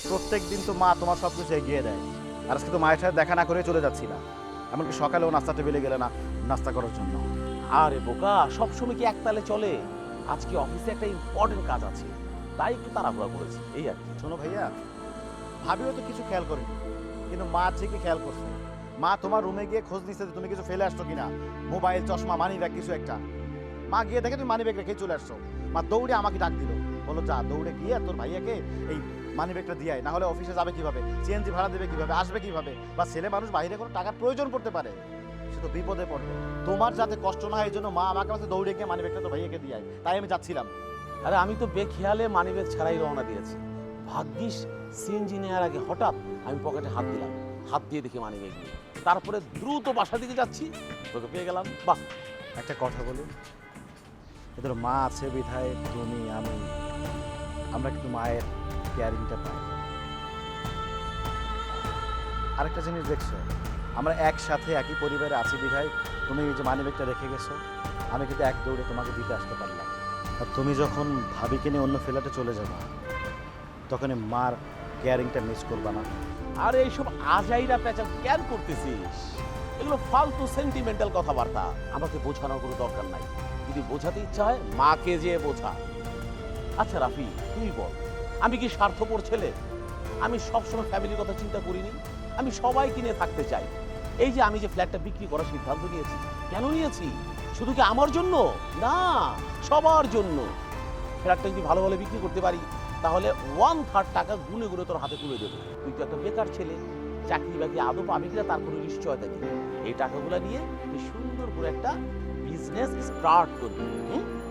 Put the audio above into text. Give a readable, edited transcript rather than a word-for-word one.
প্রত্যেকদিন তো মা তোমার সব কিছু এগিয়ে দেয়, আর আজকে তো মায়ের সাথে দেখা না করে চলে যাচ্ছি না। এমনকি সকালেও নাস্তা টেবিলে গেলে না নাস্তা করার জন্য। আরে বোকা, সবসময় কি একতালে চলে? আজকে অফিসে একটা ইম্পর্টেন্ট কাজ আছে, তাই একটু তাড়াহুড়া করেছি, এই আর কি। শোনো ভাইয়া, ভাবিও তো কিছু খেয়াল করেনি, কিন্তু মা ঠিকই খেয়াল করছে। মা তোমার রুমে গিয়ে খোঁজ নিচ্ছে যে তুমি কিছু ফেলে আসছো কিনা, মোবাইল, চশমা, মানি ব্যাগ কিছু একটা। মা গিয়ে দেখে তুমি মানি ব্যাগ রেখে চলে আসছো। মা দৌড়ে আমাকে ডাক দিল, বলো যা দৌড়ে গিয়ে তোর ভাইয়াকে এই মানি ব্যাগটা দিয়ে আয়, না হলে অফিসে যাবে কিভাবে, সিএনজি ভাড়া দেবে কিভাবে, আসবে কিভাবে, বা ছেলে মানুষ বাইরে কোনো টাকার প্রয়োজন পড়তে পারে, সে তো বিপদে পড়বে। তোমার যাতে কষ্ট না হয় এই জন্য মা আমাকে কাছে দৌড়ে গিয়ে মানি ব্যাগটা তোর ভাইয়াকে দিয়ে আয়, তাই আমি যাচ্ছিলাম। আরে আমি তো বেখেয়ালে মানিব্যাগ ছাড়াই রওনা দিয়েছি। ভাগ্যিস সিএনজি নেওয়ার আগে হঠাৎ আমি পকেটে হাত দিলাম, হাত দিয়ে দেখি মানিব্যাগ নেই। তারপরে দ্রুত বাসা দিকে যাচ্ছি, তোকে পেয়ে গেলাম। বাহ! একটা কথা বলি, এদের মা আছে বিধায় তুমি আমি আমরা কিন্তু মায়ের কেয়ারিংটা পাই। আরেকটা জিনিস দেখছো, আমরা একসাথে একই পরিবারে আছি বিধায় তুমি এই যে মানিব্যাগটা রেখে গেছো, আমি কিন্তু এক দৌড়ে তোমাকে দিতে আসতে পারলাম। আর তুমি যখন ভাবিকে নিয়ে অন্য ফ্ল্যাটে চলে যাবা, তখন এই মার কেয়ারিংটা মিস করবা না। আর এইসব আজাইরা পেঁচা কেন করতেছিস? এগুলো ফালতু সেন্টিমেন্টাল কথাবার্তা, আমাকে বোঝানোর কোনো দরকার নাই। যদি বোঝাতে ইচ্ছা হয় মাকে যেয়ে বোঝা। আচ্ছা রাফি, তুই বল, আমি কি স্বার্থপর ছেলে? আমি সবসময় ফ্যামিলির কথা চিন্তা করিনি। আমি সবাইকে নিয়ে থাকতে চাই। এই যে আমি যে ফ্ল্যাটটা বিক্রি করার সিদ্ধান্ত নিয়েছি, কেন নিয়েছি? শুধু কি আমার জন্য না, সবার জন্য। ফ্ল্যাটটা যদি ভালো ভালো বিক্রি করতে পারি, তাহলে 1/3 টাকা গুনে গুনে তোর হাতে তুলে দেবো। তুই তো একটা বেকার ছেলে, চাকরি বাকরি আদৌ পাবি কিনা তার কোনো নিশ্চয়তা নেই। এই টাকাগুলো নিয়ে তুই সুন্দর করে একটা বিজনেস স্টার্ট করবি।